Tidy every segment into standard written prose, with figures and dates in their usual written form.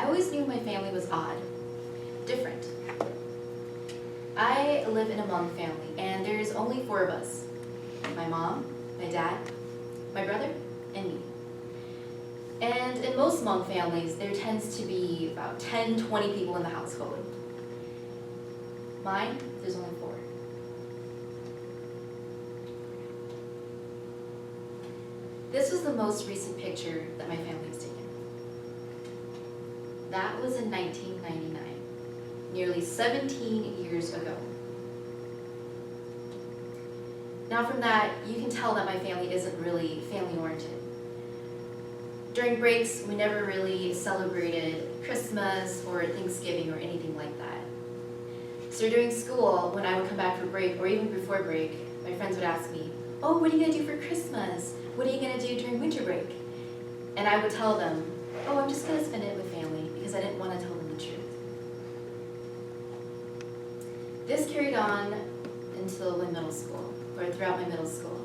I always knew my family was odd, different. I live in a Hmong family, and there's only 4 of us. My mom, my dad, my brother, and me. And in most Hmong families, there tends to be about 10, 20 people in the household. Mine, there's only 4. This was the most recent picture that my family has taken. That was in 1999, nearly 17 years ago. Now from that, you can tell that my family isn't really family-oriented. During breaks, we never really celebrated Christmas or Thanksgiving or anything like that. So during school, when I would come back for break, or even before break, my friends would ask me, "Oh, what are you gonna do for Christmas? What are you gonna do during winter break?" And I would tell them, "Oh, I'm just gonna spend it with family," because I didn't want to tell them the truth. This carried on until my middle school, or throughout my middle school.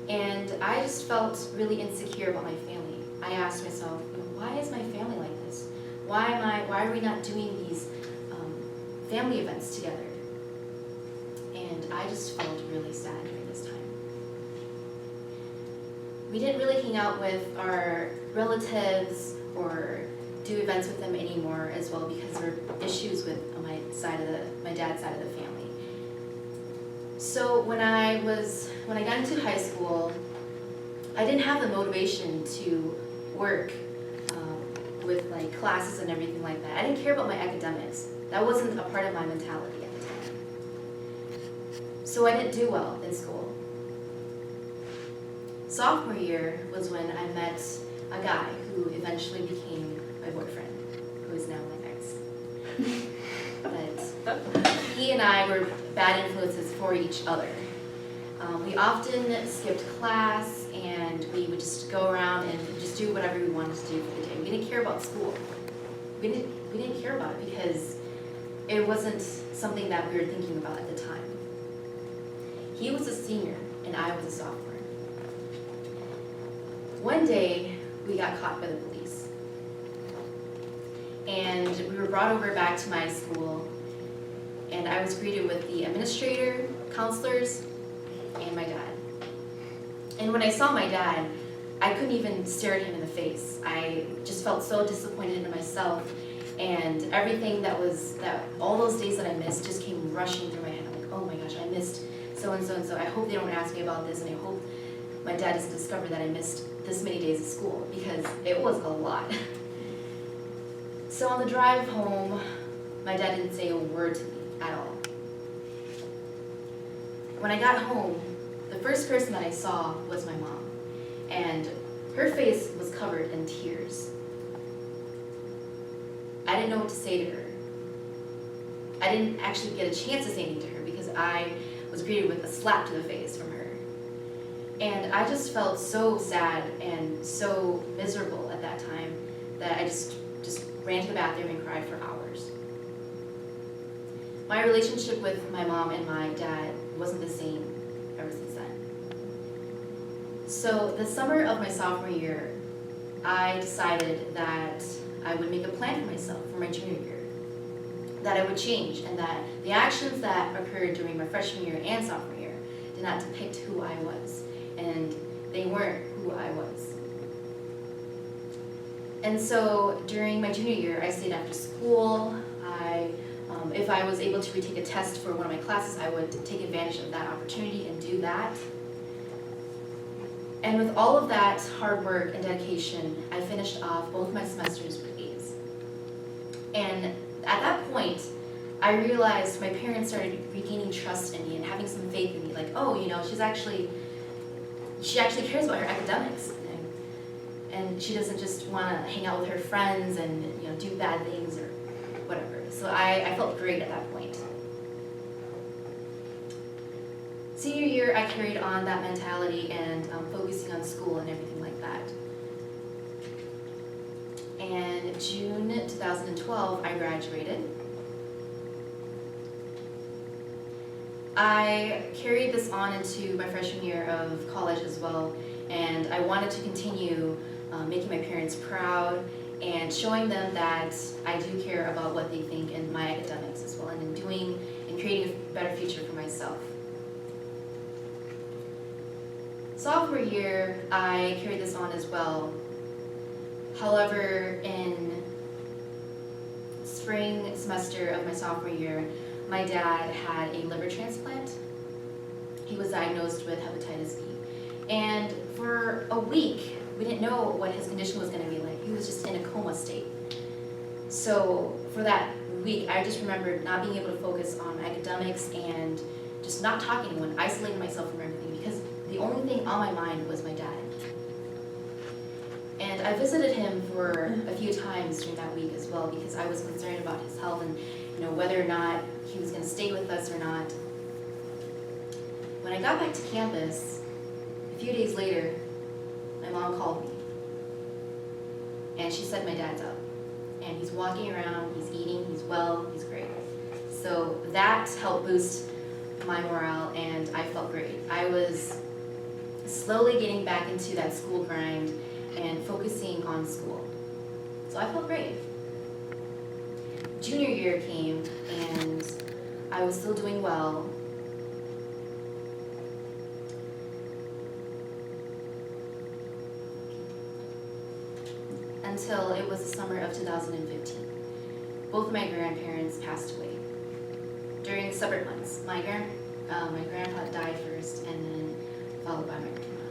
And I just felt really insecure about my family. I asked myself, why is my family like this? Why are we not doing these family events together? And I just felt really sad during this time. We didn't really hang out with our relatives or do events with them anymore as well, because there were issues with my dad's side of the family. So when I got into high school, I didn't have the motivation to work with like classes and everything like that. I didn't care about my academics. That wasn't a part of my mentality at the time. So I didn't do well in school. Sophomore year was when I met a guy who eventually became my boyfriend, who is now my ex. But he and I were bad influences for each other. We often skipped class, and we would just go around and just do whatever we wanted to do for the day. We didn't care about school. We didn't care about it because it wasn't something that we were thinking about at the time. He was a senior, and I was a sophomore. One day, we got caught by the police. And we were brought over back to my school, and I was greeted with the administrator, counselors, and my dad. And when I saw my dad, I couldn't even stare at him in the face. I just felt so disappointed in myself, and everything all those days that I missed just came rushing through my head. I'm like, oh my gosh, I missed so-and-so and so. I hope they don't ask me about this, and I hope my dad doesn't discover that I missed this many days of school, because it was a lot. So on the drive home, my dad didn't say a word to me at all. When I got home, the first person that I saw was my mom, and her face was covered in tears. I didn't know what to say to her. I didn't actually get a chance to say anything to her because I was greeted with a slap to the face from her. And I just felt so sad and so miserable at that time that I just ran to the bathroom and cried for hours. My relationship with my mom and my dad wasn't the same ever since then. So the summer of my sophomore year, I decided that I would make a plan for myself for my junior year, that I would change, and that the actions that occurred during my freshman year and sophomore year did not depict who I was, and they weren't who I was. And so during my junior year, I stayed after school. If I was able to retake a test for one of my classes, I would take advantage of that opportunity and do that. And with all of that hard work and dedication, I finished off both my semesters with A's. And at that point, I realized my parents started regaining trust in me and having some faith in me, like, oh, she actually cares about her academics. And she doesn't just want to hang out with her friends and do bad things or whatever. So I felt great at that point. Senior year, I carried on that mentality and focusing on school and everything like that. And June 2012, I graduated. I carried this on into my freshman year of college as well, and I wanted to continue making my parents proud and showing them that I do care about what they think in my academics as well, and in doing and creating a better future for myself. Sophomore year, I carried this on as well. However, in spring semester of my sophomore year, my dad had a liver transplant. He was diagnosed with hepatitis B. And for a week, we didn't know what his condition was going to be like. He was just in a coma state. So for that week, I just remembered not being able to focus on academics and just not talking to anyone, isolating myself from everything, because the only thing on my mind was my dad. And I visited him for a few times during that week as well, because I was concerned about his health and whether or not he was going to stay with us or not. When I got back to campus, a few days later, my mom called me. And she said my dad's up. And he's walking around, he's eating, he's well, he's great. So that helped boost my morale, and I felt great. I was slowly getting back into that school grind and focusing on school. So I felt great. Junior year came, and I was still doing well. Until it was the summer of 2015. Both of my grandparents passed away during separate months. My grandpa died first, and then followed by my grandma.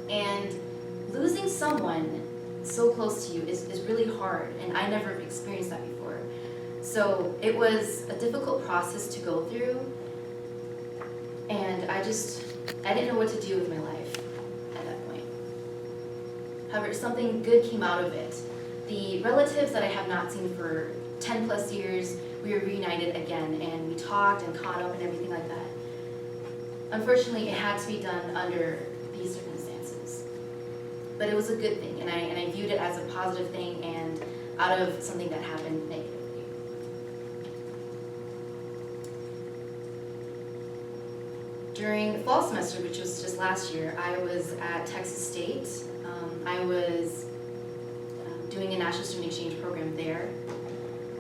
And losing someone so close to you is really hard, and I never experienced that before. So it was a difficult process to go through, and I didn't know what to do with my life at that point. However, something good came out of it. The relatives that I have not seen for 10 plus years, we were reunited again, and we talked and caught up and everything like that. Unfortunately, it had to be done under these circumstances. But it was a good thing, and I viewed it as a positive thing and out of something that happened negatively. During fall semester, which was just last year, I was at Texas State. I was doing a national student exchange program there.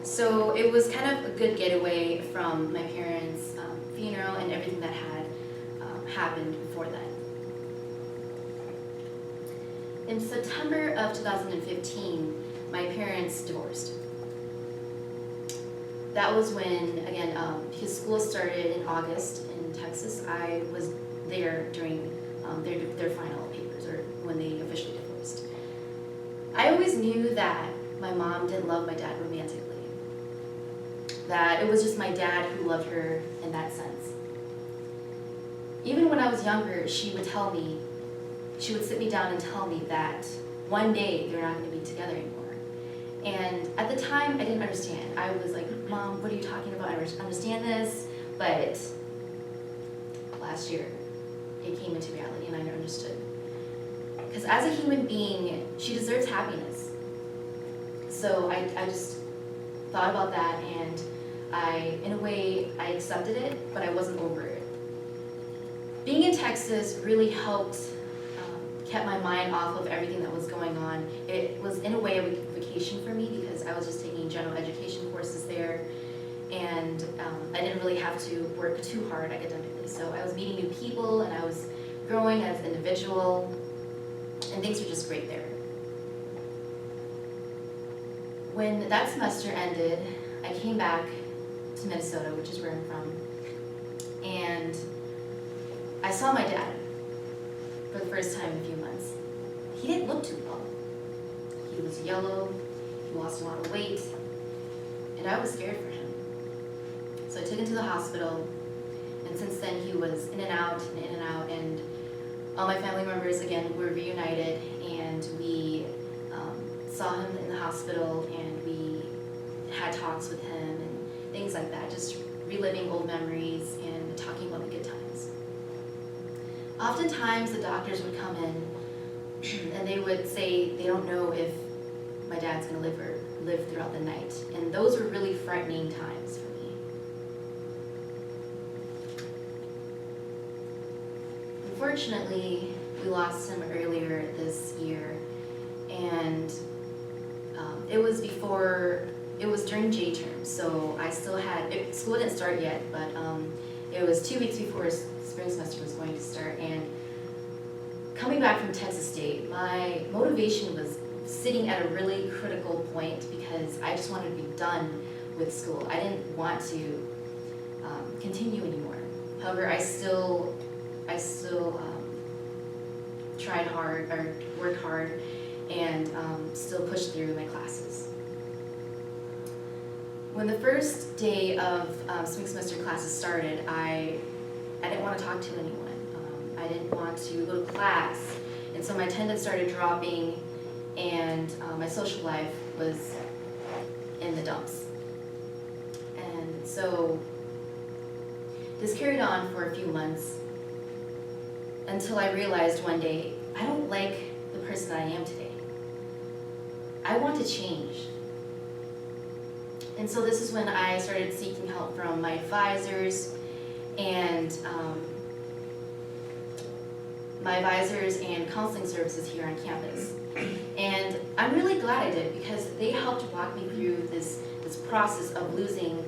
So it was kind of a good getaway from my parents' funeral and everything that had happened before that. In September of 2015, my parents divorced. That was when, again, because school started in August in Texas, I was there during their final papers, or when they officially divorced. I always knew that my mom didn't love my dad romantically. That it was just my dad who loved her in that sense. Even when I was younger, she would sit me down and tell me that one day they're not going to be together anymore. And at the time, I didn't understand. I was like, Mom, what are you talking about? I understand this, but last year, it came into reality and I understood. Because as a human being, she deserves happiness. So I just thought about that, and in a way, I accepted it, but I wasn't over it. Being in Texas really helped, kept my mind off of everything that was going on. It was in a way a vacation for me, because I was just taking general education courses there, and I didn't really have to work too hard academically. So I was meeting new people, and I was growing as an individual, and things were just great there. When that semester ended, I came back to Minnesota, which is where I'm from, and I saw my dad for the first time in a few months. He didn't look too well. He was yellow, he lost a lot of weight, and I was scared for him. So I took him to the hospital, and since then he was in and out, and all my family members, again, were reunited, and we saw him in the hospital, and we had talks with him and things like that, just reliving old memories and talking about the good times. Oftentimes the doctors would come in and they would say they don't know if my dad's going to live throughout the night, and those were really frightening times for me. Unfortunately, we lost him earlier this year, and It was during J term, so I still had, school didn't start yet, but it was 2 weeks before spring semester was going to start, and coming back from Texas State, my motivation was sitting at a really critical point because I just wanted to be done with school. I didn't want to continue anymore. However, I still tried hard, or worked hard, and still pushed through my classes. When the first day of spring semester classes started, I didn't want to talk to anyone. I didn't want to go to class, and so my attendance started dropping, and my social life was in the dumps. And so this carried on for a few months until I realized one day, I don't like the person I am today. I want to change. And so this is when I started seeking help from my advisors and counseling services here on campus. And I'm really glad I did, because they helped walk me through this process of losing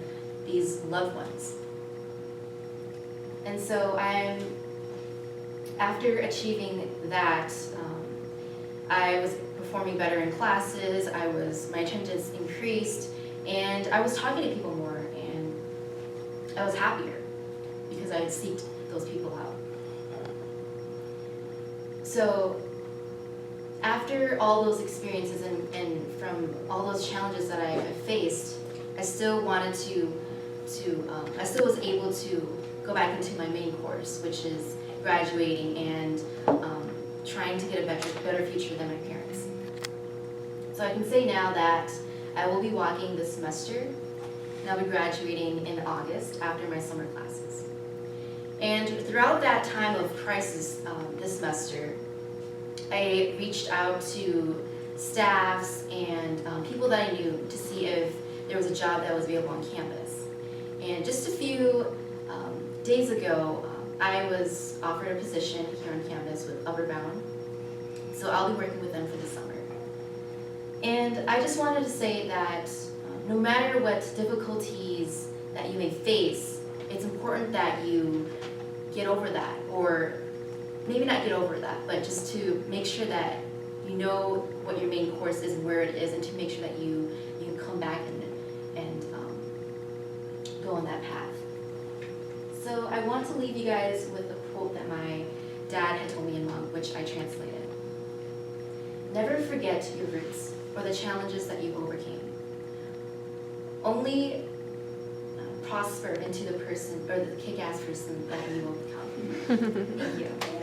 these loved ones. And so after achieving that, I was performing better in classes, my attendance increased, and I was talking to people more, and I was happier because I had seeked those people out. So after all those experiences and from all those challenges that I faced, I still wanted I still was able to go back into my main course, which is graduating and trying to get a better future than my parents. So I can say now that I will be walking this semester, and I'll be graduating in August after my summer classes. And throughout that time of crisis this semester, I reached out to staffs and people that I knew to see if there was a job that was available on campus. And just a few days ago, I was offered a position here on campus with Upward Bound, so I'll be working with them for the summer. And I just wanted to say that no matter what difficulties that you may face, it's important that you get over that, or maybe not get over that, but just to make sure that you know what your main course is and where it is, and to make sure that you come back and go on that path. So I want to leave you guys with a quote that my dad had told me in Monk, which I translated. Never forget your roots or the challenges that you overcame. Only prosper into the person, or the kick-ass person that you will become. Thank you.